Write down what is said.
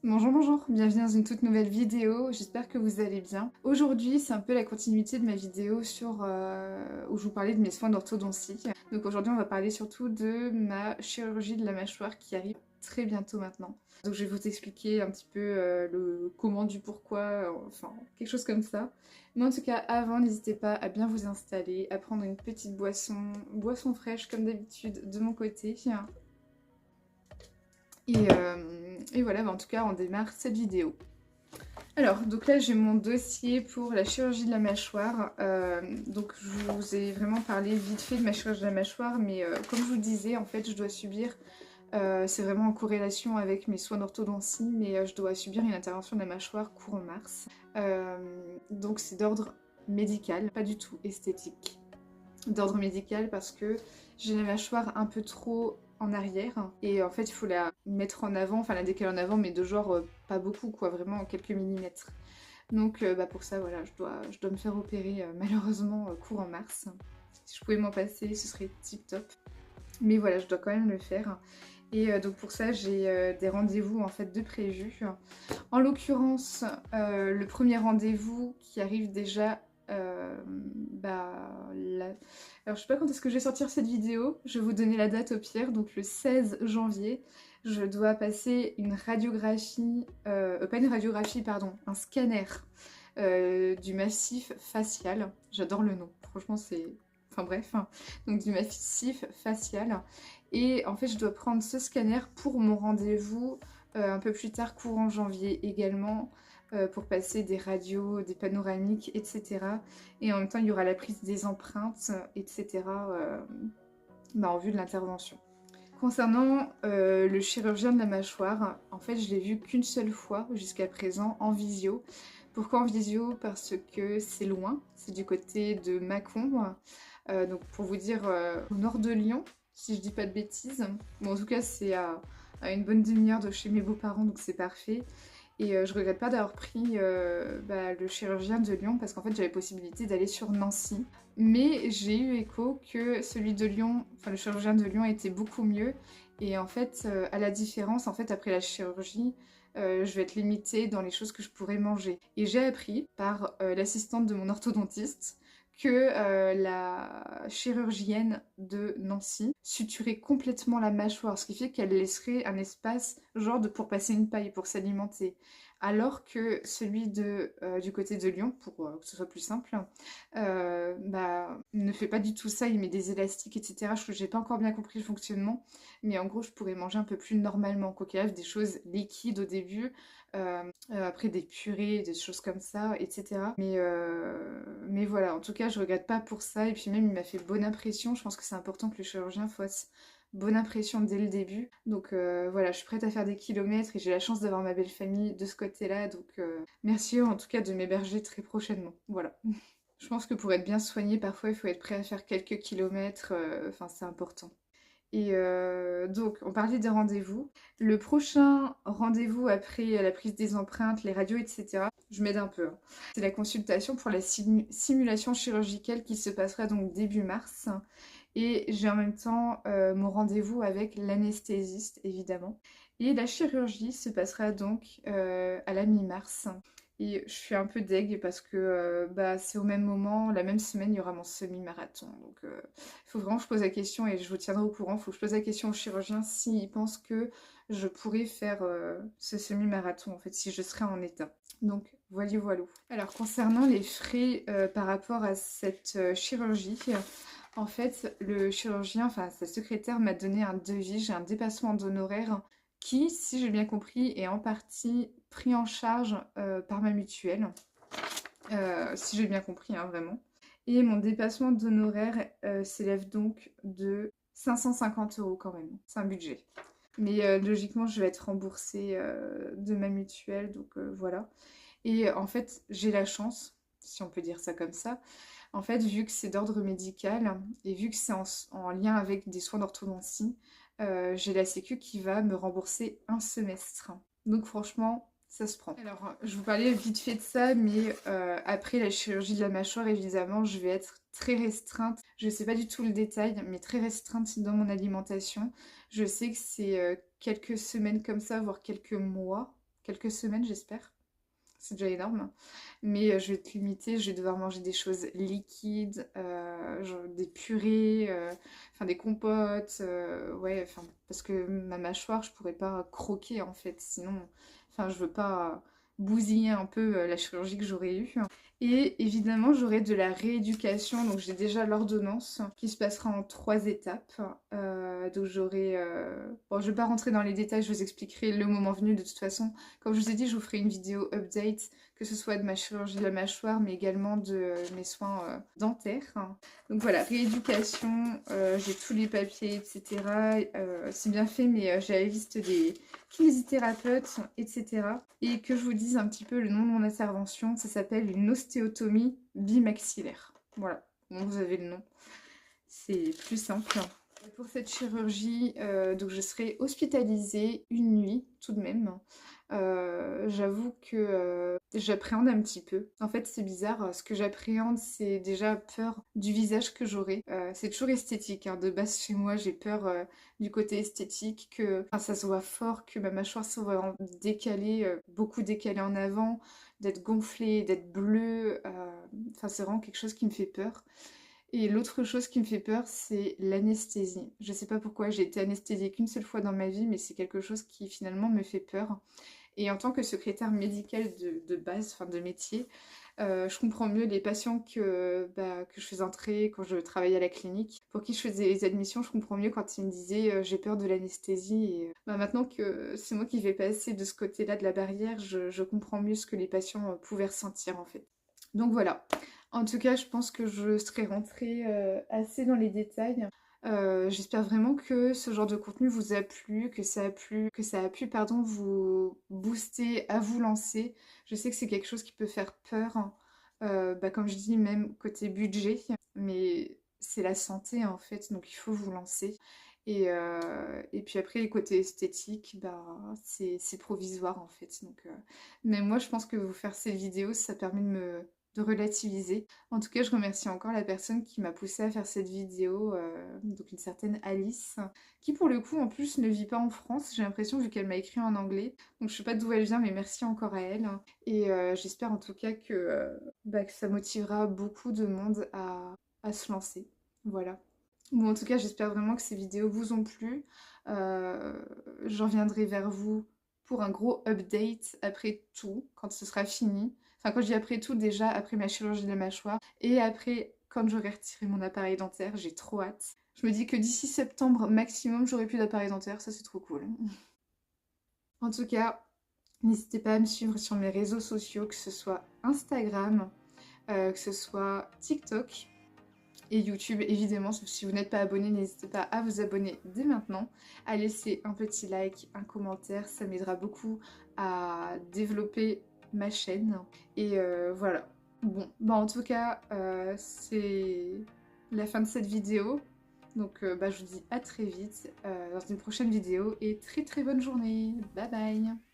Bonjour, bonjour, bienvenue dans une toute nouvelle vidéo, j'espère que vous allez bien. Aujourd'hui, c'est un peu la continuité de ma vidéo où je vous parlais de mes soins d'orthodontie. Donc aujourd'hui, on va parler surtout de ma chirurgie de la mâchoire qui arrive très bientôt maintenant. Donc je vais vous expliquer un petit peu le comment, du pourquoi, enfin quelque chose comme ça. Mais en tout cas, avant, n'hésitez pas à bien vous installer, à prendre une petite boisson fraîche comme d'habitude de mon côté. Et voilà, en tout cas, on démarre cette vidéo. Alors, donc là, j'ai mon dossier pour la chirurgie de la mâchoire. Donc, je vous ai vraiment parlé vite fait de ma chirurgie de la mâchoire, mais comme je vous le disais, en fait, je dois subir, c'est vraiment en corrélation avec mes soins d'orthodontie, mais je dois subir une intervention de la mâchoire courant mars. Donc, c'est d'ordre médical, pas du tout esthétique. D'ordre médical parce que j'ai la mâchoire un peu trop en arrière et en fait il faut la mettre en avant, enfin la décaler en avant mais de genre pas beaucoup quoi, vraiment quelques millimètres. Donc pour ça voilà, je dois me faire opérer malheureusement courant mars. Si je pouvais m'en passer ce serait tip top. Mais voilà, je dois quand même le faire. Et donc pour ça j'ai des rendez-vous en fait de prévus. En l'occurrence, le premier rendez-vous qui arrive déjà, là. Alors je sais pas quand est-ce que je vais sortir cette vidéo, je vais vous donner la date au pire, donc le 16 janvier, je dois passer une radiographie, pas une radiographie, pardon, un scanner du massif facial. J'adore le nom, franchement c'est... Enfin bref, hein. Donc du massif facial. Et en fait je dois prendre ce scanner pour mon rendez-vous un peu plus tard, courant janvier également, pour passer des radios, des panoramiques, etc. Et en même temps, il y aura la prise des empreintes, etc. En vue de l'intervention. Concernant le chirurgien de la mâchoire, en fait, je l'ai vu qu'une seule fois jusqu'à présent en visio. Pourquoi en visio? Parce que c'est loin, c'est du côté de Mâcon, donc pour vous dire au nord de Lyon, si je dis pas de bêtises. Bon, en tout cas, c'est à une bonne demi-heure de chez mes beaux-parents, donc c'est parfait. Et je regrette pas d'avoir pris le chirurgien de Lyon parce qu'en fait j'avais possibilité d'aller sur Nancy. Mais j'ai eu écho que celui de Lyon, enfin le chirurgien de Lyon était beaucoup mieux. Et en fait, à la différence, en fait après la chirurgie, je vais être limitée dans les choses que je pourrais manger. Et j'ai appris par l'assistante de mon orthodontiste que la chirurgienne de Nancy suturait complètement la mâchoire, ce qui fait qu'elle laisserait un espace pour passer une paille, pour s'alimenter. Alors que celui du côté de Lyon, pour que ce soit plus simple, ne fait pas du tout ça, il met des élastiques, etc. Je n'ai pas encore bien compris le fonctionnement, mais en gros je pourrais manger un peu plus normalement, quoi qu'il arrive, des choses liquides au début, après des purées, des choses comme ça, etc. Mais voilà, en tout cas, je regrette pas pour ça. Et puis même, il m'a fait bonne impression. Je pense que c'est important que le chirurgien fasse bonne impression dès le début. Donc voilà, je suis prête à faire des kilomètres et j'ai la chance d'avoir ma belle famille de ce côté-là. Donc merci en tout cas de m'héberger très prochainement. Voilà. Je pense que pour être bien soigné, parfois il faut être prêt à faire quelques kilomètres. Enfin, c'est important. Et donc, on parlait des rendez-vous. Le prochain rendez-vous après la prise des empreintes, les radios, etc., je m'aide un peu, hein. C'est la consultation pour la simulation chirurgicale qui se passera donc début mars. Et j'ai en même temps mon rendez-vous avec l'anesthésiste, évidemment. Et la chirurgie se passera donc à la mi-mars. Et je suis un peu deg parce que c'est au même moment, la même semaine, il y aura mon semi-marathon. Donc il faut vraiment que je pose la question et je vous tiendrai au courant. Il faut que je pose la question au chirurgien s'il pense que je pourrais faire ce semi-marathon, en fait, si je serais en état. Donc voilà, voilà. Alors concernant les frais par rapport à cette chirurgie, en fait, le chirurgien, enfin sa secrétaire m'a donné un devis, j'ai un dépassement d'honoraires qui, si j'ai bien compris, est en partie pris en charge par ma mutuelle. Si j'ai bien compris, hein, vraiment. Et mon dépassement d'honoraires s'élève donc de 550 € quand même. C'est un budget. Mais logiquement, je vais être remboursée de ma mutuelle, donc voilà. Et en fait, j'ai la chance, si on peut dire ça comme ça, en fait, vu que c'est d'ordre médical et vu que c'est en lien avec des soins d'orthodontie, j'ai la sécu qui va me rembourser un semestre. Donc franchement, ça se prend. Alors, je vous parlais vite fait de ça, mais après la chirurgie de la mâchoire, évidemment, je vais être très restreinte. Je ne sais pas du tout le détail, mais très restreinte dans mon alimentation. Je sais que c'est quelques semaines comme ça, voire quelques mois, quelques semaines, j'espère. C'est déjà énorme. Mais je vais être limitée, je vais devoir manger des choses liquides, genre des purées, enfin des compotes, ouais, enfin, parce que ma mâchoire, je pourrais pas croquer en fait, sinon, enfin, je veux pas bousiller un peu la chirurgie que j'aurais eue. Et évidemment, j'aurai de la rééducation, donc j'ai déjà l'ordonnance qui se passera en 3 étapes. Donc j'aurai... Bon, je vais pas rentrer dans les détails, je vous expliquerai le moment venu de toute façon. Comme je vous ai dit, je vous ferai une vidéo update, que ce soit de ma chirurgie de la mâchoire, mais également de mes soins dentaires. Donc voilà, rééducation, j'ai tous les papiers, etc. C'est bien fait, mais j'ai la liste des kinésithérapeutes, etc. Et que je vous dise un petit peu le nom de mon intervention, ça s'appelle une ostéotomie bimaxillaire. Voilà, bon, vous avez le nom, c'est plus simple. Pour cette chirurgie, donc je serai hospitalisée une nuit tout de même. J'avoue que j'appréhende un petit peu. En fait, c'est bizarre. Ce que j'appréhende, c'est déjà peur du visage que j'aurai. C'est toujours esthétique, hein. De base, chez moi, j'ai peur du côté esthétique, que enfin, ça se voit fort, que ma mâchoire soit vraiment décalée, beaucoup décalée en avant, d'être gonflée, d'être bleue. Enfin, c'est vraiment quelque chose qui me fait peur. Et l'autre chose qui me fait peur, c'est l'anesthésie. Je sais pas pourquoi, j'ai été anesthésiée qu'une seule fois dans ma vie, mais c'est quelque chose qui finalement me fait peur. Et en tant que secrétaire médicale de base, enfin de métier, je comprends mieux les patients que je faisais entrer quand je travaillais à la clinique, pour qui je faisais les admissions, je comprends mieux quand ils me disaient j'ai peur de l'anesthésie. Et maintenant que c'est moi qui vais passer de ce côté-là de la barrière, je comprends mieux ce que les patients pouvaient ressentir en fait. Donc voilà. En tout cas, je pense que je serai rentrée assez dans les détails. J'espère vraiment que ce genre de contenu vous a plu, que ça a pu, pardon, vous booster, à vous lancer. Je sais que c'est quelque chose qui peut faire peur, hein. Comme je dis, même côté budget, mais c'est la santé en fait, donc il faut vous lancer. Et puis après, côté esthétique, c'est provisoire en fait. Donc, mais moi, je pense que vous faire ces vidéos, ça permet de relativiser. En tout cas, je remercie encore la personne qui m'a poussée à faire cette vidéo, donc une certaine Alice, qui pour le coup en plus ne vit pas en France, j'ai l'impression, vu qu'elle m'a écrit en anglais. Donc je sais pas d'où elle vient, mais merci encore à elle. Et j'espère en tout cas que ça motivera beaucoup de monde à se lancer. Voilà. Bon, en tout cas, j'espère vraiment que ces vidéos vous ont plu. Euh, je reviendrai vers vous pour un gros update après tout, quand ce sera fini. Enfin, quand je dis après tout, déjà après ma chirurgie de la mâchoire et après quand j'aurai retiré mon appareil dentaire, j'ai trop hâte. Je me dis que d'ici septembre maximum, j'aurai plus d'appareil dentaire, ça c'est trop cool. En tout cas, n'hésitez pas à me suivre sur mes réseaux sociaux, que ce soit Instagram, que ce soit TikTok et YouTube, évidemment. Si vous n'êtes pas abonné, n'hésitez pas à vous abonner dès maintenant, à laisser un petit like, un commentaire, ça m'aidera beaucoup à développer ma chaîne. Et voilà. Bon, en tout cas, c'est la fin de cette vidéo. Donc je vous dis à très vite dans une prochaine vidéo et très très bonne journée. Bye bye.